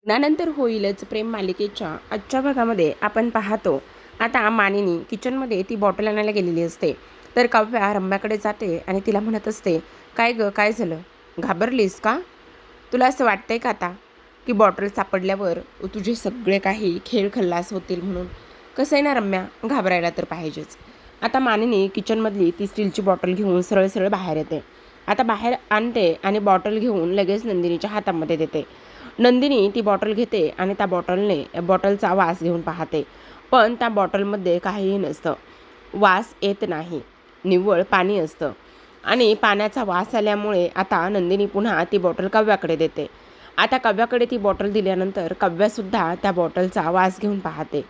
लग्नानंतर होईलच प्रेम मालिकेच्या आजच्या भागामध्ये आपण पाहतो. आता मानिनी किचनमध्ये ती बॉटल आणायला गेलेली असते. तर काव्या रम्याकडे जाते आणि तिला म्हणत असते, काय गं, काय झालं? घाबरलीस का? तुला असं वाटतंय का आता की बॉटल सापडल्यावर तुझे सगळे काही खेळ खल्लास होतील म्हणून? कसं आहे ना रम्या, घाबरायला तर पाहिजेच. आता मानिनी किचनमधली ती स्टीलची बॉटल घेऊन सरळ सरळ बाहेर येते. आता बाहेर आणते आणि बॉटल घेऊन लगेच नंदिनीच्या हातामध्ये देते. नंदिनी ती बॉटल घेते आणि त्या बॉटलचा वास घेऊन पाहते. पण त्या बॉटलमध्ये काहीही नसतं. वास येत नाही. निव्वळ पाणी असतं. आणि पाण्याचा वास आल्यामुळे आता नंदिनी पुन्हा ती बॉटल काव्याकडे देते. आता काव्याकडे ती बॉटल दिल्यानंतर काव्यासुद्धा त्या बॉटलचा वास घेऊन पाहते.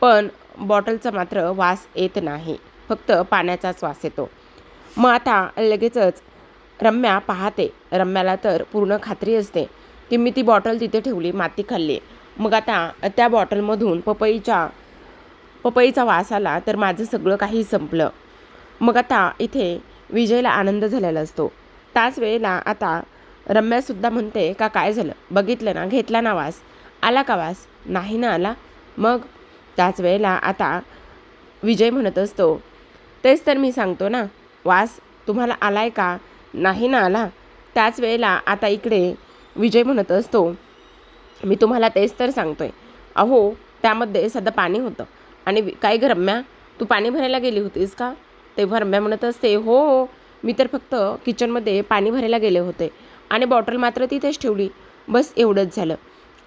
पण बॉटलचा मात्र वास येत नाही. फक्त पाण्याचाच वास येतो. मग आता लगेचच रम्या पाहते. रम्याला तर पूर्ण खात्री असते की मी ती बॉटल तिथे ठेवली, माती खाल्ली. मग आता त्या बॉटलमधून पपईचा वास आला तर माझं सगळं काही संपलं. मग आता इथे विजयला आनंद झालेला असतो. त्याच वेळेला आता रम्यासुद्धा म्हणते का काय झालं, बघितलं ना, घेतला ना वास, आला का वास? नाही ना आला. मग त्याच वेळेला आता विजय म्हणत असतो, तेच तर मी सांगतो ना, वास तुम्हाला आलाय का? नाही ना आला. त्याच वेळेला आता इकडे विजय म्हणत असतो, मी तुम्हाला तेच तर सांगतोय. अहो, त्यामध्ये सध्या पाणी होतं. आणि काय गं रम्या, तू पाणी भरायला गेली होतीस का? तेव्हा रम्या म्हणत असते, हो हो, मी तर फक्त किचनमध्ये पाणी भरायला गेले होते आणि बॉटल मात्र तिथेच ठेवली, बस एवढंच झालं.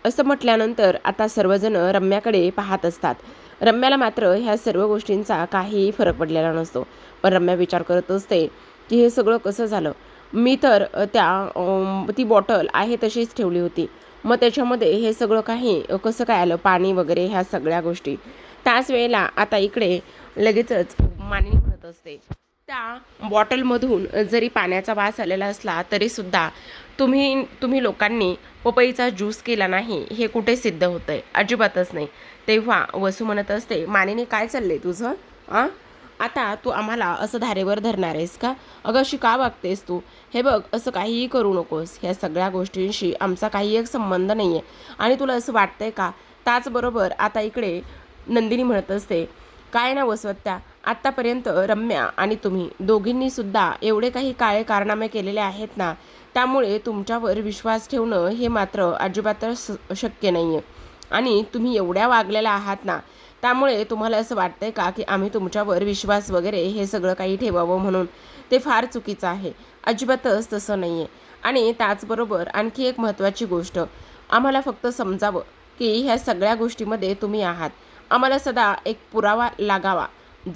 असं म्हटल्यानंतर आता सर्वजण रम्याकडे पाहत असतात. रम्याला मात्र ह्या सर्व गोष्टींचा काही फरक पडलेला नसतो. पण रम्या विचार करत असते की हे सगळं कसं झालं? मी तर ती बॉटल आहे तशीच ठेवली होती. मग त्याच्यामध्ये हे सगळं काही कसं काय आलं? पाणी वगैरे ह्या सगळ्या गोष्टी. त्याच वेळेला आता इकडे लगेचच मानिनी म्हणत असते, त्या बॉटलमधून जरी पाण्याचा वास आलेला असला तरीसुद्धा तुम्ही लोकांनी पपईचा ज्यूस केला नाही हे कुठे सिद्ध होतंय? अजिबातच नाही. तेव्हा वसू म्हणत असते, मानिनी काय चाललंय तुझं? आ आता तू आम्हाला असं धारेवर धरणार आहेस का? अगं अशी का वागतेस तू? हे बघ, असं काहीही करू नकोस. ह्या सगळ्या गोष्टींशी आमचा काही एक संबंध नाही आहे. आणि तुला असं वाटतंय का? त्याचबरोबर आता इकडे नंदिनी म्हणत असते, काय ना वसवत्या, आत्तापर्यंत रम्या आणि तुम्ही दोघींनीसुद्धा एवढे काही काळे कारनामे केलेले आहेत ना, त्यामुळे तुमच्यावर विश्वास ठेवणं हे मात्र अजिबातच शक्य नाही आहे. आणि तुम्ही एवढ्या वागलेल्या आहात ना, त्यामुळे तुम्हाला असं वाटतंय का की आम्ही तुमच्यावर विश्वास वगैरे हे सगळं काही ठेवावं म्हणून? ते फार चुकीचं आहे. अजिबातच तसं नाही आहे. आणि त्याचबरोबर आणखी एक महत्त्वाची गोष्ट, आम्हाला फक्त समजावं की ह्या सगळ्या गोष्टीमध्ये तुम्ही आहात. आम्हाला सदा एक पुरावा लागावा.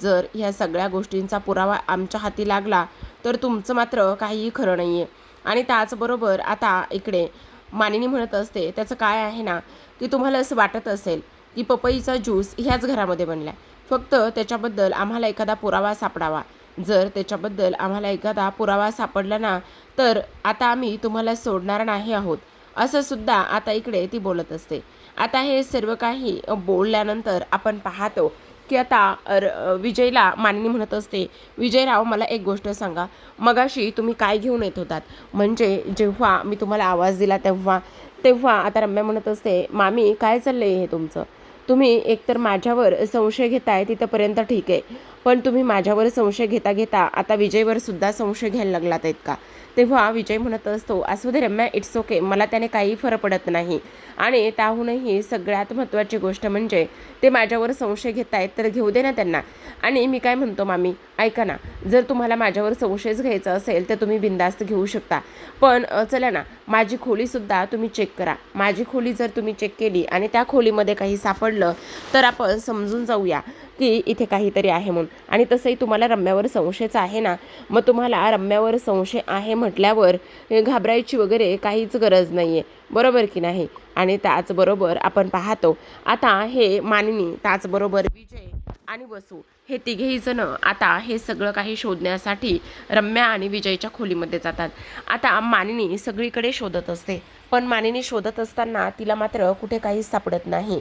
जर ह्या सगळ्या गोष्टींचा पुरावा आमच्या हाती लागला तर तुमचं मात्र काहीही खरं नाही आहे. आणि त्याचबरोबर आता इकडे मानिनी म्हणत असते, त्याचं काय आहे ना, की तुम्हाला असं वाटत असेल की पपईचा ज्यूस ह्याच घरामध्ये बनला. फक्त त्याच्याबद्दल आम्हाला एखादा पुरावा सापडावा. जर त्याच्याबद्दल आम्हाला एखादा पुरावा सापडला ना, तर आता आम्ही तुम्हाला सोडणार नाही आहोत. असं सुद्धा आता इकडे ती बोलत असते. आता हे सर्व काही बोलल्यानंतर आपण पाहतो की आता विजयला मानिनी म्हणत असते, विजयराव मला एक गोष्ट सांगा, मगाशी तुम्ही काय घेऊन येत होतात? म्हणजे जेव्हा मी तुम्हाला आवाज दिला तेव्हा तेव्हा आता रम्या म्हणत असते, मामी काय चाललंय हे तुमचं? तुम्ही एकतर माझ्यावर संशय घेताय तिथंपर्यंत ठीक आहे, पण तुम्ही माझ्यावर संशय घेता घेता आता विजयवर सुद्धा संशय घ्यायला लागलात आहेत का? तेव्हा विजय म्हणत असतो, असू दे रम्या, इट्स ओके, मला त्याने काही फरक पडत नाही. आणि त्याहूनही सगळ्यात महत्त्वाची गोष्ट म्हणजे ते माझ्यावर संशय घेत आहेत तर घेऊ दे ना त्यांना. आणि मी काय म्हणतो मामी, ऐका ना, जर तुम्हाला माझ्यावर संशयच घ्यायचा असेल तर तुम्ही बिनधास्त घेऊ शकता. पण चला ना, माझी खोलीसुद्धा तुम्ही चेक करा. माझी खोली जर तुम्ही चेक केली आणि त्या खोलीमध्ये काही सापडलं तर आपण समजून जाऊया की इथे काहीतरी आहे म्हणून. आणि तसंही तुम्हाला रम्यावर संशयच आहे ना, मग तुम्हाला रम्यावर संशय आहे म्हटल्यावर घाबरायची वगैरे काहीच गरज नाही आहे, बरोबर की नाही? आणि त्याचबरोबर आपण पाहतो आता हे मानिनी, त्याचबरोबर विजय आणि वसू हे तिघेही जण आता हे सगळं काही शोधण्यासाठी रम्या आणि विजयच्या खोलीमध्ये जातात. आता मानिनी सगळीकडे शोधत असते, पण मानिनी शोधत असताना तिला मात्र कुठे काहीच सापडत नाही.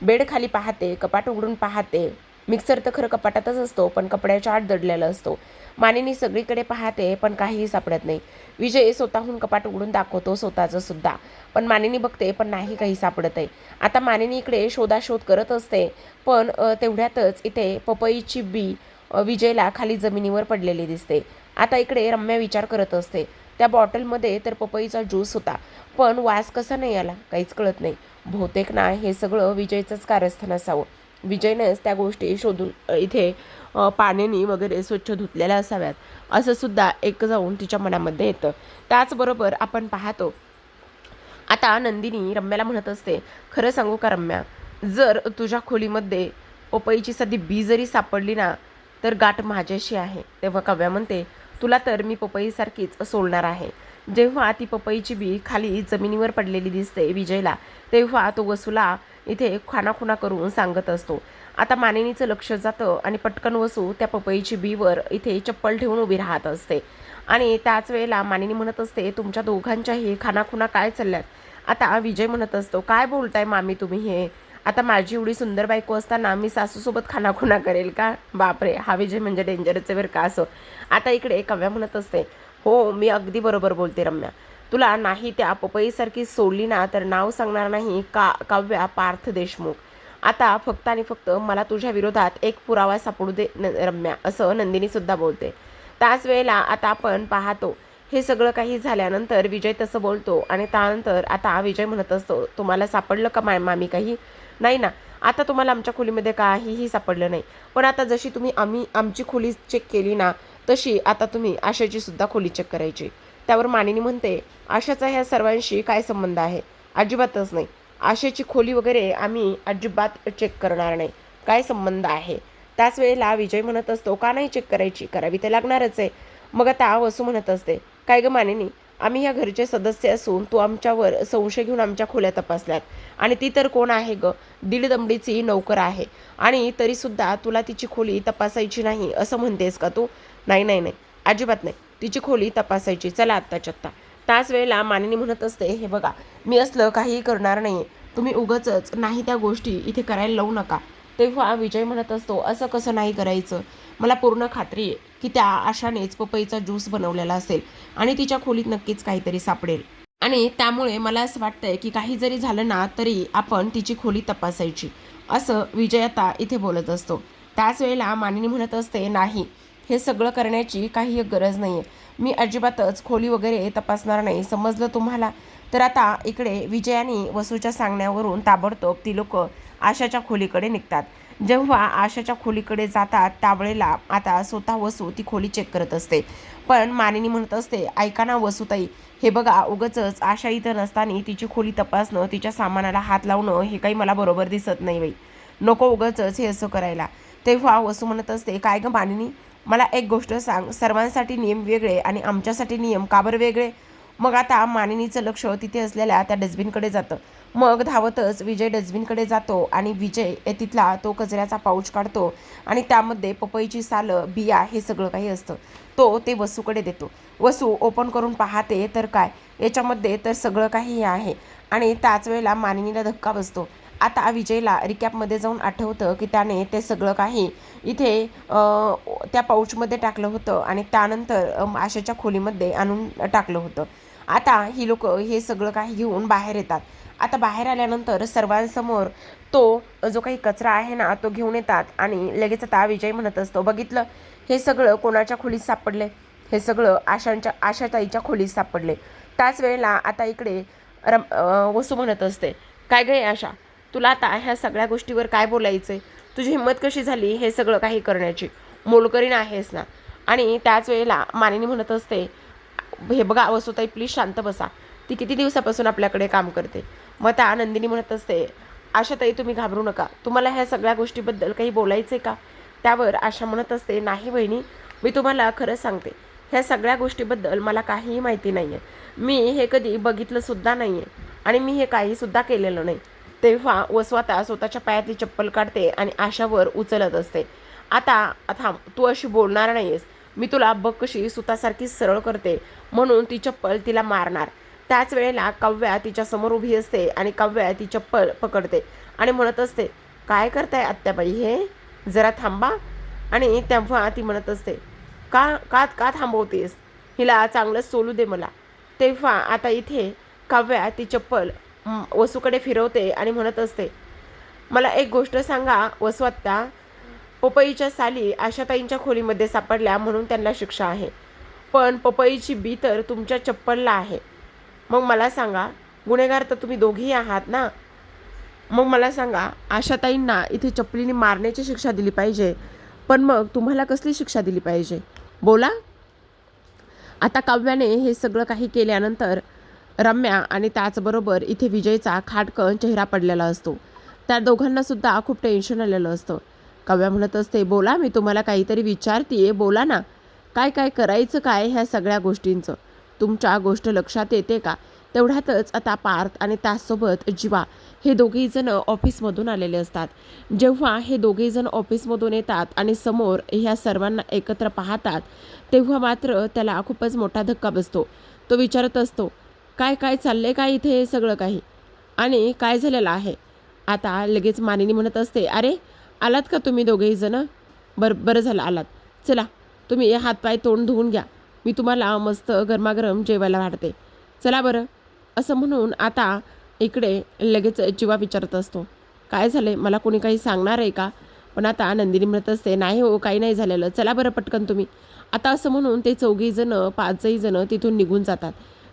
बेड खाली पाहते, कपाट उघडून पाहते, मिक्सर तर खरं कपाटातच असतो, पण कपड्याच्या आत दडलेला असतो. मानिनी सगळीकडे पाहते, पण काहीही सापडत नाही. विजय स्वतःहून कपाट उघडून दाखवतो स्वतःचं सुद्धा, पण मानिनी बघते, पण नाही काही सापडत आहे. आता मानिनी इकडे शोधाशोध करत असते, पण तेवढ्यातच इथे पपईची बी विजयला खाली जमिनीवर पडलेली दिसते. आता इकडे रम्या विचार करत असते, त्या बॉटलमध्ये तर पपईचा ज्यूस होता, पण वास कसा नाही आला काहीच कळत नाही. बहुतेक ना हे सगळं विजयचंच कारस्थान असावं. विजयनेच त्या गोष्टी शोधून इथे पाण्याने वगैरे स्वच्छ धुतलेल्या असाव्यात, असं सुद्धा एक जाऊन तिच्या मनामध्ये येतं. त्याचबरोबर आपण पाहतो, आता नंदिनी रम्याला म्हणत असते, खरं सांगू का रम्या, जर तुझ्या खोलीमध्ये पपईची साधी बी जरी सापडली ना, तर गाठ माझ्याशी आहे. तेव्हा काव्या म्हणते, तुला तर मी पपईसारखीच सोडणार आहे. जेव्हा ती पपईची बी खाली जमिनीवर पडलेली दिसते विजयला, तेव्हा तो वसूला इथे खानाखुणा करून सांगत असतो. आता मानिनीचं लक्ष जातं आणि पटकन वसू त्या पपईची बीवर इथे चप्पल ठेवून उभी राहत असते. आणि त्याच वेळेला मानिनी म्हणत असते, तुमच्या दोघांच्याही खानाखुणा काय चालल्यात? आता विजय म्हणत असतो, काय बोलताय मामी तुम्ही हे? आता माझी एवढी सुंदर बायको असताना मी सासूसोबत खानाखुणा करेल का? बापरे, हा विजय म्हणजे डेंजरच आहे बरं का. असं आता इकडे काव्या म्हणत असते, हो मी अगदी बरोबर बोलते रम्या. तुला नाही त्या पपईसारखी सोडली ना, तर नाव सांगणार नाही का काव्या पार्थ देशमुख. आता फक्त आणि फक्त मला तुझ्या विरोधात एक पुरावा सापडू दे रम्या, असं नंदिनी सुद्धा बोलते. त्याच वेळेला आता आपण पाहतो, हे सगळं काही झाल्यानंतर विजय तसं बोलतो आणि त्यानंतर आता विजय म्हणत असतो, तुम्हाला सापडलं का मामी काही? नाही ना, आता तुम्हाला आमच्या खोलीमध्ये काहीही सापडलं नाही. पण आता जशी आम्ही आमची खोली चेक केली ना, तशी आता तुम्ही आशाची सुद्धा खोली चेक करायची. त्यावर मानिनी म्हणते, आशाचा ह्या सर्वांशी काय संबंध आहे? अजिबातच नाही. आशेची खोली वगैरे आम्ही अजिबात चेक करणार नाही. काय संबंध आहे? त्याच वेळेला विजय म्हणत असतो, का नाही चेक करायची? करावी तर लागणारच आहे. मग आता वसू म्हणत असते, काय ग मानिनी, आम्ही ह्या घरचे सदस्य असून तू आमच्यावर संशय घेऊन आमच्या खोल्या तपासल्यात, आणि ती तर कोण आहे ग? दीड दमडीची नोकर आहे, आणि तरीसुद्धा तुला तिची खोली तपासायची नाही असं म्हणतेस का तू? नाही नाही नाही, अजिबात नाही, तिची खोली तपासायची, चला आत्ताच्या आत्ता. त्याच वेळेला मानिनी म्हणत असते, हे बघा, मी असलं काहीही करणार नाही, तुम्ही उगाचच नाही त्या गोष्टी इथे करायला लावू नका. तेव्हा विजय म्हणत असतो, असं कसं नाही करायचं? मला पूर्ण खात्री आहे की त्या आशानेच पपईचा ज्यूस बनवलेला असेल आणि तिच्या खोलीत नक्कीच काहीतरी सापडेल, आणि त्यामुळे मला असं वाटतंय की काही जरी झालं ना, तरी आपण तिची खोली तपासायची, असं विजय आता इथे बोलत असतो. त्याच वेळेला मानिनी म्हणत असते, नाही, हे सगळं करण्याची काही गरज नाही आहे. मी अजिबातच खोली वगैरे तपासणार नाही, समजलं तुम्हाला? तर आता इकडे विजय आणि वसूच्या सांगण्यावरून ताबडतोब ती लोक आशाच्या खोलीकडे निघतात. जेव्हा आशाच्या खोलीकडे जातात त्यावेळेला आता स्वतः वसू ती खोली चेक करत असते. पण मानिनी म्हणत असते, ऐका ना वसूताई, हे बघा, उगाचच आशा इथं नसताना तिची खोली तपासणं, तिच्या सामानाला हात लावणं, हे काही मला बरोबर दिसत नाही बाई. नको उगाचच हे असं करायला. तेव्हा वसू म्हणत असते, काय गं मानिनी, मला एक गोष्ट सांग, सर्वांसाठी नियम वेगळे आणि आमच्यासाठी नियम का बरं वेगळे? मग आता मानिनीचं लक्ष तिथे असलेल्या त्या डस्टबिनकडे जातं. मग धावतच विजय डस्टबिनकडे जातो आणि विजय तिथला तो कचऱ्याचा पाऊच काढतो आणि त्यामध्ये पपईची सालं, बिया, हे सगळं काही असतं. तो ते वसूकडे देतो. वसू ओपन करून पाहते तर काय, याच्यामध्ये तर सगळं काही आहे. आणि त्याच वेळेला मानिनीला धक्का बसतो. आता विजयला रिकॅपमध्ये जाऊन आठवतं की त्याने ते सगळं काही इथे त्या पाऊचमध्ये टाकलं होतं आणि त्यानंतर आशेच्या खोलीमध्ये आणून टाकलं होतं. आता ही लोक हे सगळं काही घेऊन बाहेर येतात. आता बाहेर आल्यानंतर सर्वांसमोर तो जो काही कचरा आहे ना, तो घेऊन येतात आणि लगेच आता विजय म्हणत असतो, बघितलं, हे सगळं कोणाच्या खोलीत सापडले? हे सगळं आशाताईच्या खोलीत सापडले. त्याच वेळेला आता इकडे वसू म्हणत असते, काय गं आशा, तुला आता ह्या सगळ्या गोष्टीवर काय बोलायचंय? तुझी हिंमत कशी झाली हे सगळं काही करण्याची? मोलकरीण आहेस ना? आणि त्याच वेळेला मानिनी म्हणत असते, हे बघा वसुताई, प्लीज शांत बसा, ती किती दिवसापासून आपल्याकडे काम करते. मग त्या आनंदिनी म्हणत असते, आशाताई तुम्ही घाबरू नका, तुम्हाला ह्या सगळ्या गोष्टीबद्दल काही बोलायचं आहे का? त्यावर आशा म्हणत असते, नाही बहिणी, मी तुम्हाला खरं सांगते, ह्या सगळ्या गोष्टीबद्दल मला काहीही माहिती नाही आहे. मी हे कधी बघितलंसुद्धा नाही आहे आणि मी हे काहीसुद्धा केलेलं नाही. तेव्हा वसू आता स्वतःच्या पायातली चप्पल काढते आणि आशावर उचलत असते. आता थांब, तू अशी बोलणार नाही आहेस, मी तुला बघ कशी सुतासारखी सरळ करते, म्हणून ती चप्पल तिला मारणार. त्याच वेळेला काव्या तिच्या समोर उभी असते आणि काव्या ती चप्पल पकडते आणि म्हणत असते, काय करताय आत्याबाई हे? जरा थांबा. आणि तेव्हा ती म्हणत असते, का का का थांबवतेस, हिला चांगलंच सोलू दे मला. तेव्हा आता इथे काव्या ती चप्पल वसूकडे फिरवते आणि म्हणत असते, मला एक गोष्ट सांगा वसू आत्या, पपईच्या साली आशाताईंच्या खोलीमध्ये सापडल्या म्हणून त्यांना शिक्षा आहे, पण पपईची बी तर तुमच्या चप्पलला आहे. मग मला सांगा, गुन्हेगार तर तुम्ही दोघेही आहात ना. मग मला सांगा, आशाताईंना इथे चपलीने मारण्याची शिक्षा दिली पाहिजे, पण मग तुम्हाला कसली शिक्षा दिली पाहिजे, बोला. आता काव्याने हे सगळं काही केल्यानंतर रम्या आणि त्याचबरोबर इथे विजयचा खाटकन चेहरा पडलेला असतो. त्या दोघांनासुद्धा खूप टेन्शन आलेलं असतं. काव्या म्हणत असते, बोला, मी तुम्हाला काहीतरी विचारते, बोला ना. काय काय करायचं काय ह्या सगळ्या गोष्टींचं, तुमच्या गोष्ट लक्षात येते का. तेवढ्यातच आता पार्थ आणि त्याचसोबत जीवा हे दोघेहीजण ऑफिसमधून आलेले असतात. जेव्हा हे दोघेहीजण ऑफिसमधून येतात आणि समोर ह्या सर्वांना एकत्र पाहतात, तेव्हा मात्र त्याला खूपच मोठा धक्का बसतो. तो विचारत असतो, काय काय चाललंय काय इथे हे सगळं काही, आणि काय झालेलं आहे. आता लगेच मानिनी म्हणत असते, अरे आलात का तुम्ही दोघेहीजण, बरं झालं आलात. चला तुम्ही हातपाय तोंड धुवून घ्या, मी तुम्हाला मस्त गरमागरम जेवायला वाढते, चला बरं. असं म्हणून आता इकडे लगेच जीवा विचारत असतो, काय झाले, मला कोणी काही सांगणार आहे का. पण आता नंदिनी म्हणत असते, नाही हो, काही नाही झालेलं, चला बरं पटकन तुम्ही. आता असं म्हणून ते चौघीजणं पाचही जणं तिथून निघून जातात.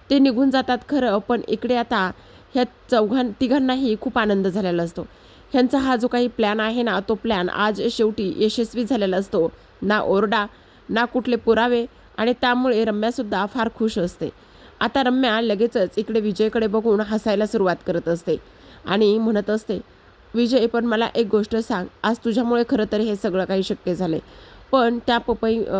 ते निघून जातात खरं, पण इकडे आता ह्या तिघांनाही खूप आनंद झालेला असतो. ह्यांचा हा जो काही प्लॅन आहे ना, तो प्लॅन आज शेवटी यशस्वी झालेला असतो. ना ओरडा, ना कुठले पुरावे, आणि त्यामुळे रम्यासुद्धा फार खुश असते. आता रम्या लगेचच इकडे विजयकडे बघून हसायला सुरुवात करत असते आणि म्हणत असते, विजय, पण मला एक गोष्ट सांग, आज तुझ्यामुळे खरं तर हे सगळं काही शक्य झाले. पण त्या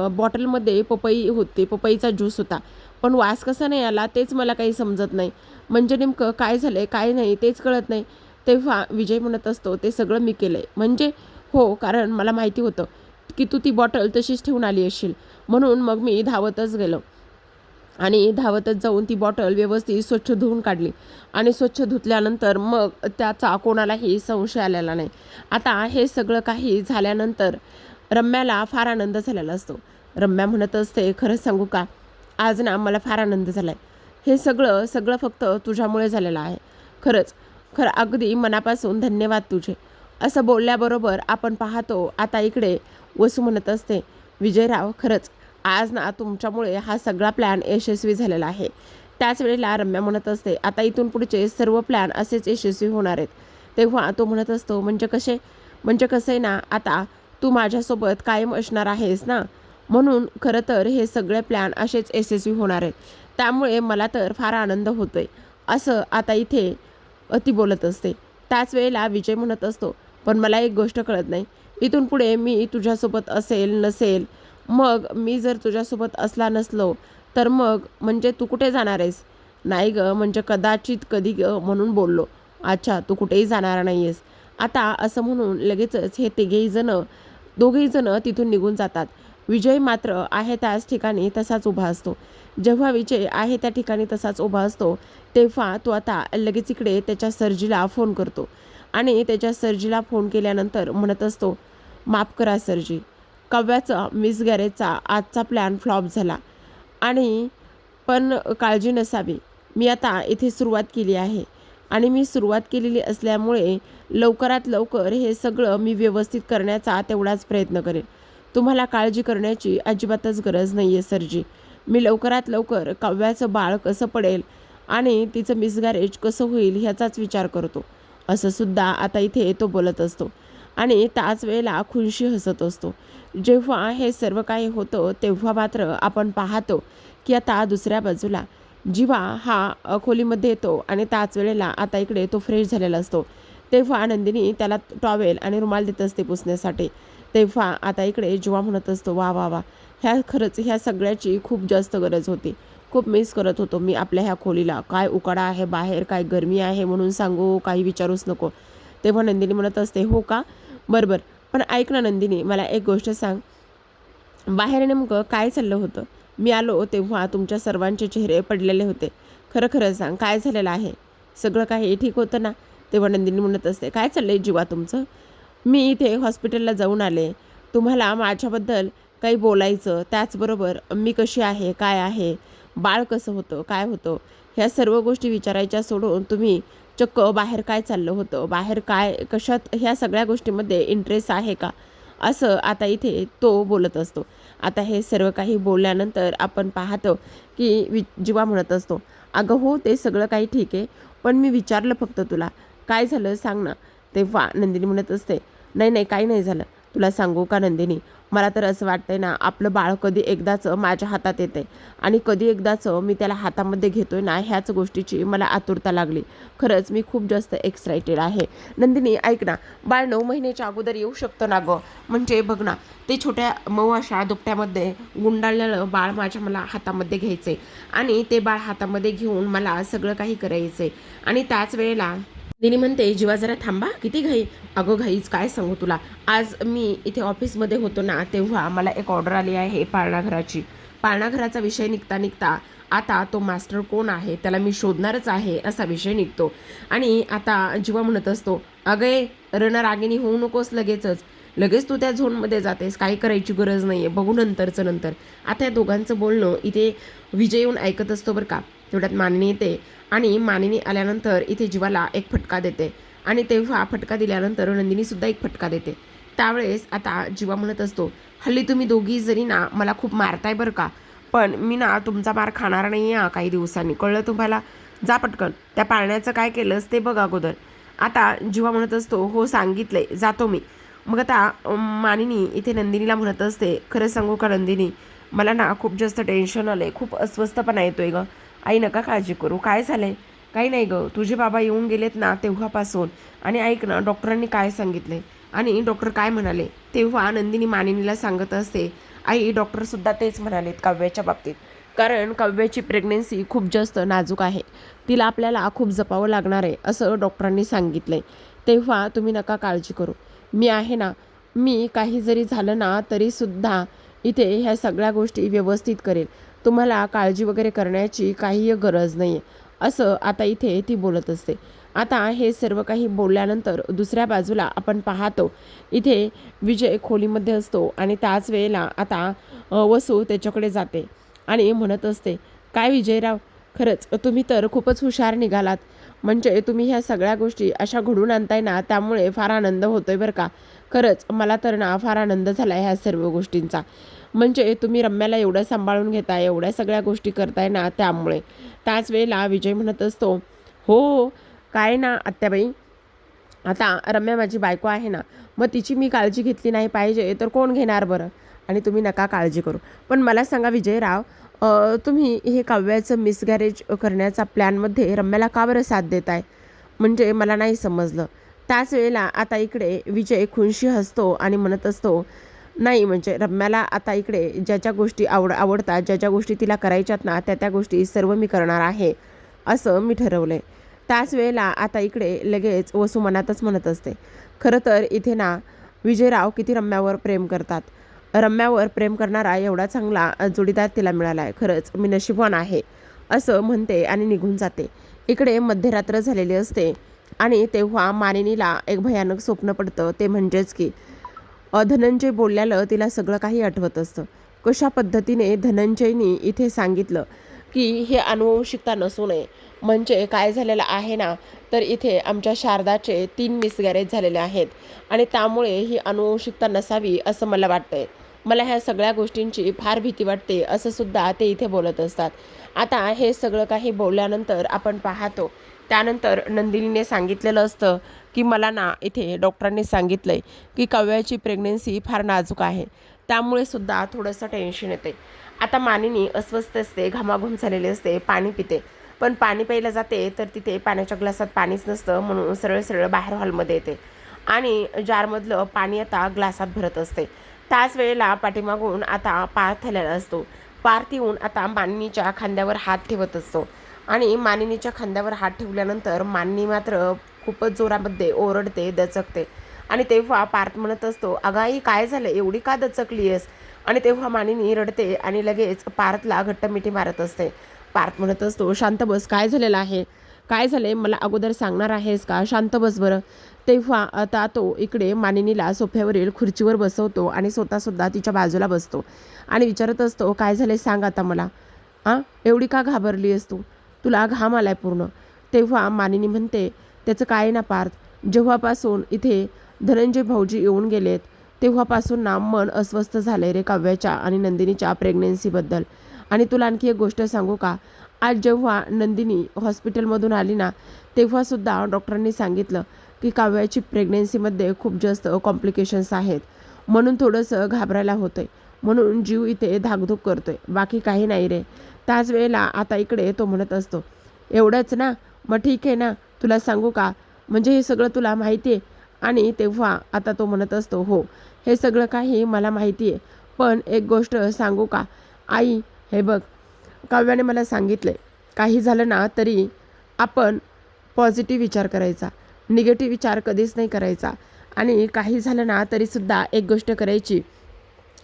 बॉटलमध्ये पपई होती, पपईचा ज्यूस होता, पण वास कसा नाही आला तेच मला काही समजत नाही. म्हणजे नेमकं काय झालं काय नाही तेच कळत नाही. तेव्हा विजय म्हणत असतो, ते सगळं मी केलं आहे. म्हणजे हो, कारण मला माहिती होतं की तू ती बॉटल तशीच ठेवून आली असशील, म्हणून मग मी धावतच गेलो आणि धावतच जाऊन ती बॉटल व्यवस्थित स्वच्छ धुवून काढली, आणि स्वच्छ धुतल्यानंतर मग त्याचा कोणालाही संशय आलेला नाही. आता हे सगळं काही झाल्यानंतर रम्याला फार आनंद झालेला असतो. रम्या म्हणत असते, खरंच सांगू का, आज ना मला फार आनंद झाला आहे. हे सगळं फक्त तुझ्यामुळे झालेलं आहे. खरं अगदी मनापासून धन्यवाद तुझे. असं बोलल्याबरोबर आपण पाहतो आता इकडे वसू म्हणत असते, विजयराव, खरंच आज ना तुमच्यामुळे हा सगळा प्लॅन यशस्वी झालेला आहे. त्याच वेळेला रम्या म्हणत असते, आता इथून पुढचे सर्व प्लॅन असेच यशस्वी होणार आहेत. तेव्हा तो म्हणत असतो, म्हणजे कसे, म्हणजे कसं आहे ना, आता तू माझ्यासोबत कायम असणार आहेस ना, म्हणून खरं तर हे सगळे प्लॅन असेच यशस्वी होणार आहेत. त्यामुळे मला तर फार आनंद होतोय. असं आता इथे ती बोलत असते. त्याच वेळेला विजय म्हणत असतो, पण मला एक गोष्ट कळत नाही, इथून पुढे मी तुझ्यासोबत असेल नसेल, मग मी जर तुझ्यासोबत असला नसलो तर मग म्हणजे तू कुठे जाणार आहेस. नाही ग, म्हणजे कदाचित कधी ग म्हणून बोललो. अच्छा, तू कुठेही जाणार नाही आहेस. आता असं म्हणून लगेचच हे दोघेही जण तिथून निघून जातात. विजय मात्र आहे त्याच ठिकाणी तसाच उभा असतो. जेव्हा विजय आहे त्या ठिकाणी तसाच उभा असतो, तेव्हा तो आता लगेच इकडे त्याच्या सरजीला फोन करतो, आणि त्याच्या सरजीला फोन केल्यानंतर म्हणत असतो, माफ करा सरजी, काव्याचा मिसगॅरेजचा आजचा प्लॅन फ्लॉप झाला, आणि पण काळजी नसावी, मी आता इथे सुरुवात केली आहे, आणि मी सुरुवात केलेली असल्यामुळे लवकरात लवकर हे सगळं मी व्यवस्थित करण्याचा तेवढाच प्रयत्न करेन. तुम्हाला काळजी करण्याची अजिबातच गरज नाही आहे सरजी. मी लवकरात लवकर काव्याचं बाळ कसं पडेल आणि तिचं मिसगॅरेज कसं होईल ह्याचाच विचार करतो. असं सुद्धा आता इथे तो बोलत असतो, आणि त्याच वेळेला खुनशी हसत असतो. जेव्हा हे सर्व काही होतं तेव्हा मात्र आपण पाहतो की आता दुसऱ्या बाजूला जीवा हा खोलीमध्ये येतो, आणि त्याच वेळेला आता इकडे तो फ्रेश झालेला असतो. तेव्हा नंदिनी त्याला टॉवेल आणि रुमाल देत असते पुसण्यासाठी. तेव्हा आता इकडे जीवा म्हणत असतो, वा वा वा, खरंच ह्या सगळ्याची खूप जास्त गरज होती. खूप मिस करत होतो मी आपल्या ह्या खोलीला. काय उकाडा आहे बाहेर, काय गरमी आहे म्हणून सांगू, काही विचारूच नको. तेव्हा नंदिनी म्हणत असते, हो का, बरोबर, पण ऐक ना नंदिनी, मला एक गोष्ट सांग, बाहेर नेमकं काय चाललं होतं. मी आलो तेव्हा तुमच्या सर्वांचे चेहरे पडलेले होते. खरं खरं सांग, काय झालेलं आहे, सगळं काही ठीक होतं ना. तेव्हा नंदिनी म्हणत असते, काय चाललंय जीवा तुमचं. मी इथे हॉस्पिटलला जाऊन आले. तुम्हाला माझ्याबद्दल काही बोलायचं, त्याचबरोबर मी कशी आहे, काय आहे, बाळ कसं होतं, काय होतं, ह्या सर्व गोष्टी विचारायच्या सोडून तुम्ही चक्क बाहेर काय चाललं होतं, बाहेर काय कशात ह्या सगळ्या गोष्टींमध्ये इंटरेस्ट आहे का, असं आता इथे तो बोलत असतो. आता हे सर्व काही बोलल्यानंतर आपण पाहतो की जीवा म्हणत असतो, अगं हो ते सगळं काही ठीक आहे, पण मी विचारलं फक्त तुला, काय झालं सांग ना. तेव्हा नंदिनी म्हणत असते, नाही नाही काही नाही झालं. तुला सांगू का नंदिनी, मला तर असं वाटतंय ना, आपलं बाळ कधी एकदाचं माझ्या हातात येते आणि कधी एकदाचं मी त्याला हातामध्ये घेतोय ना, ह्याच गोष्टीची मला आतुरता लागली. खरंच मी खूप जास्त एक्सायटेड आहे. नंदिनी ऐक ना, बाळ 9 महिन्याच्या अगोदर येऊ शकतं ना गं. म्हणजे बघ ना, ते छोट्या मऊ अशा दुपट्यामध्ये गुंडाळलेलं बाळ मला हातामध्ये घ्यायचे आणि ते बाळ हातामध्ये घेऊन मला सगळं काही करायचंय. आणि त्याच वेळेला दिनी म्हणते, जीवा जरा थांबा, किती घाई. अगं घाईच काय सांगू तुला, आज मी इथे ऑफिसमध्ये होतो ना, तेव्हा मला एक ऑर्डर आली आहे पाळणाघराची. पाळणाघराचा विषय निघता निघता आता तो मास्टर कोण आहे त्याला मी शोधणारच आहे असा विषय निघतो. आणि आता जीवा म्हणत असतो, अगे रणरागिणी होऊ नकोस लगेच तू त्या झोनमध्ये जातेस, काही करायची गरज नाही आहे, बघू नंतरचं नंतर. आता या दोघांचं बोलणं इथे विजय येऊन ऐकत असतो बरं का. तेवढ्यात मानिनी येते आणि मानिनी आल्यानंतर इथे जीवाला एक फटका देते आणि तेव्हा फटका दिल्यानंतर नंदिनीसुद्धा एक फटका देते. त्यावेळेस आता जीवा म्हणत असतो, हल्ली तुम्ही दोघी जरी ना मला खूप मारताय बरं का, पण मी ना तुमचा मार खाणार नाही आहे काही दिवसांनी, कळलं तुम्हाला. जा पटकन, त्या पाळण्याचं काय केलंस ते बघ अगोदर. आता जीवा म्हणत असतो, हो सांगितलंय, जातो मी. मग आता मानिनी इथे नंदिनीला म्हणत असते, खरं सांगू का नंदिनी, मला ना खूप जास्त टेन्शन आलं आहे, खूप अस्वस्थपणा येतोय गं. आई नका काळजी करू, काय झालं आहे. काही नाही गं, तुझे बाबा येऊन गेलेत ना तेव्हापासून. आणि ऐक ना, डॉक्टरांनी काय सांगितले आणि डॉक्टर काय म्हणाले. तेव्हा नंदिनी मानिनीला सांगत असते, आई डॉक्टरसुद्धा तेच म्हणालेत काव्याच्या बाबतीत, कारण काव्याची प्रेग्नेन्सी खूप जास्त नाजूक आहे, तिला आपल्याला खूप जपावं लागणार आहे असं डॉक्टरांनी सांगितलं. तेव्हा तुम्ही नका काळजी करू, मी आहे ना. मी काही जरी झालं ना तरीसुद्धा इथे ह्या सगळ्या गोष्टी व्यवस्थित करेल, तुम्हाला काळजी वगैरे करण्याची काहीही गरज नाही आहे, असं आता इथे ती बोलत असते. आता हे सर्व काही बोलल्यानंतर दुसऱ्या बाजूला आपण पाहतो इथे विजय खोलीमध्ये असतो आणि त्याच वेळेला आता वसू त्याच्याकडे जाते आणि म्हणत असते, काय विजयराव, खरंच तुम्ही तर खूपच हुशार निघालात. म्हणजे तुम्ही ह्या सगळ्या गोष्टी अशा घडून आणताय ना, त्यामुळे फार आनंद होतोय बरं का. खरंच मला तर ना फार आनंद झाला ह्या सर्व गोष्टींचा. म्हणजे तुम्ही रम्याला एवढं सांभाळून घेताय, एवढ्या सगळ्या गोष्टी करताय ना त्यामुळे. त्याच वेळेला विजय म्हणत असतो, हो हो काय ना आत्याबाई, आता रम्या माझी बायको आहे ना, मग तिची मी काळजी घेतली नाही पाहिजे तर कोण घेणार बरं. आणि तुम्ही नका काळजी करू. पण मला सांगा विजयराव, तुम्ही हे काव्याचं मिसगॅरेज करण्याचा प्लॅनमध्ये रम्याला का बरं साथ देताय, म्हणजे मला नाही समजलं. त्याच वेळेला आता इकडे विजय खुनशी हसतो आणि म्हणत असतो, नाही म्हणजे रम्याला आता इकडे ज्या गोष्टी आवडतात, ज्या गोष्टी तिला करायच्यात ना, त्या गोष्टी सर्व मी करणार आहे असं मी ठरवलं आहे. त्याच वेळेला आता इकडे लगेच वसू मनातच म्हणत असते, खरं तर इथे ना विजयराव किती रम्यावर प्रेम करतात. रम्यावर प्रेम करणारा एवढा चांगला जोडीदार तिला मिळाला आहे, खरंच मी नशीबवान आहे असं म्हणते आणि निघून जाते. इकडे मध्यरात्र झालेली असते आणि तेव्हा मानिनीला एक भयानक स्वप्न पडतं. ते म्हणजेच की धनंजय बोलल्यालं तिला सगळं काही आठवत असतं. कशा पद्धतीने धनंजयनी इथे सांगितलं की हे अनुवंशिकता नसू नये. म्हणजे काय झालेलं आहे ना, तर इथे आमच्या शारदाचे 3 मिसगॅरेज झालेले आहेत आणि त्यामुळे ही अनुवंशिकता नसावी असं मला वाटतंय. मला ह्या सगळ्या गोष्टींची फार भीती वाटते असं सुद्धा ते इथे बोलत असतात. आता हे सगळं काही बोलल्यानंतर आपण पाहतो त्यानंतर नंदिनीने सांगितलेलं असतं की मला ना इथे डॉक्टरांनी सांगितलंय की काव्याची प्रेग्नेन्सी फार नाजूक आहे, त्यामुळे सुद्धा थोडंसं टेन्शन येते. आता मानिनी अस्वस्थ असते, घामाघूम झालेली असते, पाणी पिते. पण पाणी प्यायला जाते तर तिथे पाण्याच्या ग्लासात पाणीच नसतं, म्हणून सरळ सरळ बाहेर हॉलमध्ये येते आणि जारमधलं पाणी आता ग्लासात भरत असते. त्याच वेळेला पाठीमागून आता पार्थ आलेला असतो. पार्थ येऊन आता मानिनीच्या खांद्यावर हात ठेवत असतो आणि मानिनीच्या खांद्यावर हात ठेवल्यानंतर मानिनी मात्र खूपच जोरामध्ये ओरडते, दचकते. आणि तेव्हा पार्थ म्हणत असतो, अगाई काय झालं, एवढी का दचकली आहेस. आणि तेव्हा मानिनी रडते आणि लगेच पार्थला घट्ट मिठी मारत असते. पार्थ म्हणत असतो, शांत बस, काय झालेलं आहे. काय झालंय मला अगोदर सांगणार आहेस का? शांत बस बरं. तेव्हा आता तो इकडे मानिनीला सोफ्यावरील खुर्चीवर बसवतो आणि स्वतःसुद्धा तिच्या बाजूला बसतो आणि विचारत असतो, काय झालंय सांग आता मला. हां, एवढी का घाबरली आहेस तू? तुला घाम आलाय पूर्ण. तेव्हा मानिनी म्हणते, त्याचं काय ना पार्थ, जेव्हापासून इथे धनंजय भाऊजी येऊन गेलेत तेव्हापासून ना मन अस्वस्थ झालंय रे काव्याच्या आणि नंदिनीच्या प्रेग्नेन्सीबद्दल. आणि तुला आणखी एक गोष्ट सांगू का? आज जेव्हा नंदिनी हॉस्पिटलमधून आली ना तेव्हासुद्धा डॉक्टरांनी सांगितलं की काव्याची प्रेग्नेन्सीमध्ये खूप जास्त कॉम्प्लिकेशन्स आहेत, म्हणून थोडंसं घाबरायला होतं आहे, म्हणून जीव इथे धाकधूक करतो आहे, बाकी काही नाही रे. त्याच वेळेला आता इकडे तो म्हणत असतो, एवढंच ना, मग ठीक आहे ना, तुला सांगू का, म्हणजे हे सगळं तुला माहिती आहे. आणि तेव्हा आता तो म्हणत असतो, हो हे सगळं काही मला माहिती आहे, पण एक गोष्ट सांगू का आई, हे बघ, काव्याने मला सांगितलं आहे काही झालं ना तरी आपण पॉझिटिव्ह विचार करायचा, निगेटिव्ह विचार कधीच नाही करायचा. आणि काही झालं ना तरीसुद्धा एक गोष्ट करायची,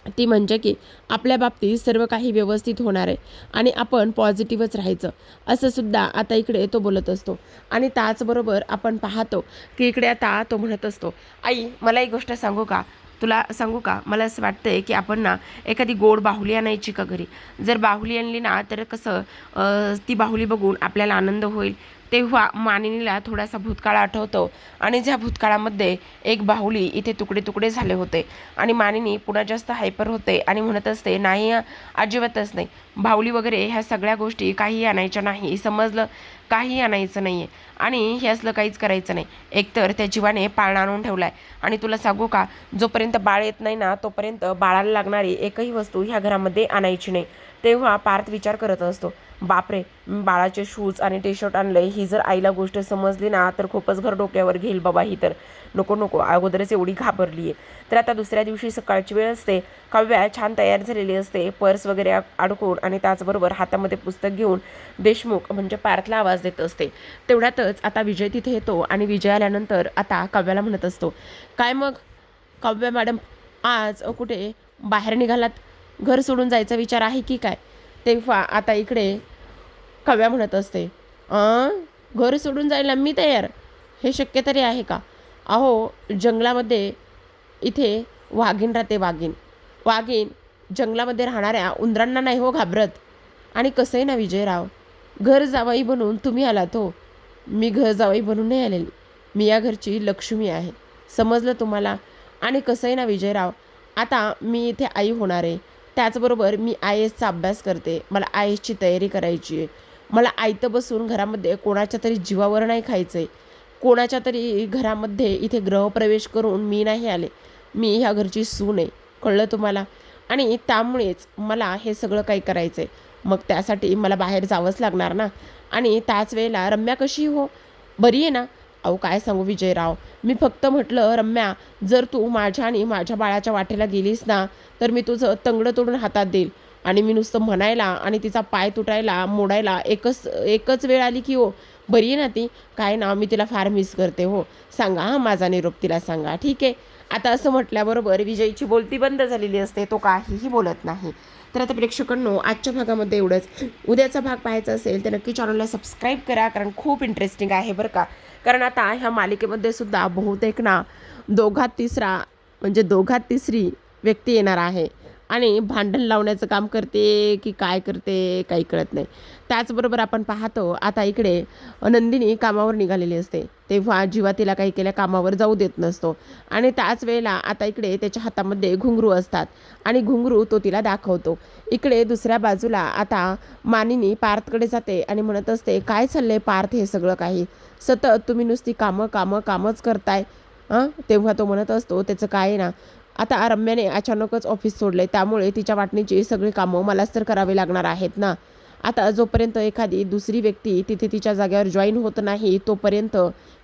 ती म्हणजे की आपल्या बाबतीत सर्व काही व्यवस्थित होणार आहे आणि आपण पॉझिटिव्हच राहायचं, असं सुद्धा आता इकडे तो बोलत असतो. आणि त्याचबरोबर आपण पाहतो की इकडे आता तो म्हणत असतो, आई मला एक गोष्ट सांगू का, तुला सांगू का, मला असं वाटतंय की आपण ना एखादी गोड बाहुली आणायची का घरी. जर बाहुली आणली ना तर कसं ती बाहुली बघून आपल्याला आनंद होईल. तेव्हा मानिनीला थोडासा भूतकाळ आठवतो आणि ज्या भूतकाळामध्ये एक बाहुली इथे तुकडे तुकडे झाले होते आणि मानिनी पुन्हा जास्त हायपर होते आणि म्हणत असते, नाही अजिबातच नाही, बाहुली वगैरे ह्या सगळ्या गोष्टी काही आणायच्या नाही, समजलं, काही आणायचं नाही आहे आणि हे असलं काहीच करायचं नाही. एकतर त्या जीवाने पाळणा आणून ठेवला आहे आणि तुला सांगू का, जोपर्यंत बाळ येत नाही ना तोपर्यंत बाळाला लागणारी एकही वस्तू ह्या घरामध्ये आणायची नाही. तेव्हा पार्थ विचार करत असतो, बापरे, मी बाळाचे शूज आणि टी शर्ट आणलंय, ही जर आईला गोष्ट समजली ना तर खूपच घर डोक्यावर घेईल बाबा, ही तर नको नको, अगोदरच एवढी घाबरली आहे. तर आता दुसऱ्या दिवशी सकाळची वेळ असते, काव्या छान तयार झालेली असते, पर्स वगैरे अडकून आणि त्याचबरोबर हातामध्ये पुस्तक घेऊन देशमुख म्हणजे पार्थला आवाज देत असते. तेवढ्यातच आता विजय तिथे येतो आणि विजय आल्यानंतर आता काव्याला म्हणत असतो, काय मग काव्या मॅडम, आज कुठे बाहेर निघालात, घर सोडून जायचा विचार आहे की काय. तेव्हा आता इकडे काव्या म्हणत असते, घर सोडून जायला मी तयार, हे शक्य तरी आहे का. अहो जंगलामध्ये इथे वाघीण राहते, वाघीण जंगलामध्ये राहणाऱ्या उंदरांना नाही हो घाबरत. आणि कसं आहे ना विजयराव, घर जावई बनून तुम्ही आलात हो, मी घर जावई बनून नाही आलेली, मी या घरची लक्ष्मी आहे, समजलं तुम्हाला. आणि कसं आहे ना विजयराव, आता मी इथे आई होणार आहे, त्याचबरोबर मी आय एसचा अभ्यास करते, मला आय एसची तयारी करायची आहे, मला आयतं बसून घरामध्ये कोणाच्या तरी जीवावर नाही खायचं आहे, कोणाच्या तरी घरामध्ये इथे गृहप्रवेश करून मी नाही आले, मी ह्या घरची सून आहे, कळलं तुम्हाला. आणि त्यामुळेच मला हे सगळं काही करायचं आहे, मग त्यासाठी मला बाहेर जावंच लागणार ना. आणि त्याच वेळेला रम्या कशी हो, बरी आहे ना. अहो काय सांगू विजयराव, मी फक्त म्हटलं रम्या, जर तू माझ्या आणि माझ्या बाळाच्या वाटेला गेलीस ना तर मी तुझं तंगडं तोडून हातात देईल. आणि मी नुसतं म्हणायला आणि तिचा पाय तुटायला मोडायला एकच वेळ आली की हो, बरी आहे ना ती, काय ना, मी तिला फार मिस करते हो, सांगा हां माझा निरोप तिला सांगा. ठीक आहे. आता असं म्हटल्याबरोबर विजयची बोलती बंद झालेली असते, तो काहीही बोलत नाही. तर आता प्रेक्षकांनो, आजच्या भागामध्ये एवढंच. उद्याचा भाग पाहायचा असेल तर नक्की चॅनलला सबस्क्राईब करा, कारण खूप इंटरेस्टिंग आहे बरं का. कारण आता ह्या मालिकेमध्ये सुद्धा बहुतेक ना दोघात तिसरी व्यक्ती येणार आहे आणि भांडण लावण्याचं काम करते की काय करते काही कळत नाही. त्याचबरोबर आपण पाहतो आता इकडे नंदिनी कामावर निघालेली असते, तेव्हा जीवा तिला काही केल्या कामावर जाऊ देत नसतो. आणि त्याच वेळेला आता इकडे त्याच्या हातामध्ये घुंगरू असतात आणि घुंगरू तो तिला दाखवतो. इकडे दुसऱ्या बाजूला आता मानिनी पार्थकडे जाते आणि म्हणत असते, काय चाललंय पार्थ, हे सगळं काही सतत तुम्ही नुसती कामच करताय. तेव्हा तो म्हणत असतो, त्याचं काय ना, आता रम्याने अचानकच ऑफिस सोडले, त्यामुळे तिच्या वाटणीची सगळी कामं मलाच तर करावी लागणार आहेत ना. आता जोपर्यंत एखादी दुसरी व्यक्ती तिथे तिच्या जागेवर जॉईन होत नाही तोपर्यंत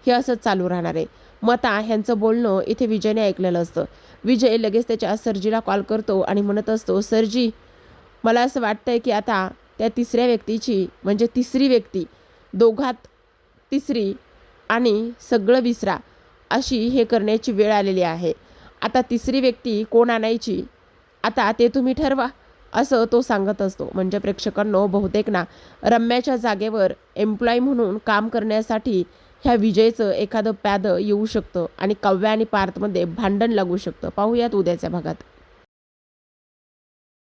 हे असंच चालू राहणार आहे. मग आता ह्यांचं बोलणं इथे विजयने ऐकलेलं असतं. विजय लगेच त्याच्या सरजीला कॉल करतो आणि म्हणत असतो, सरजी, मला असं वाटतंय की आता त्या तिसऱ्या व्यक्तीची म्हणजे तिसरी व्यक्ती, दोघात तिसरी आणि सगळं विसरा अशी हे करण्याची वेळ आलेली आहे. आता तिसरी व्यक्ती कोण आणायची आता ते तुम्ही ठरवा, असं तो सांगत असतो. म्हणजे प्रेक्षकांनो, बहुतेक ना रम्याच्या जागेवर एम्प्लॉई म्हणून काम करण्यासाठी ह्या विजयचं एखादं प्यादं येऊ शकतं आणि काव्या आणि पार्थमध्ये भांडण लागू शकतं. पाहूयात उद्याच्या भागात.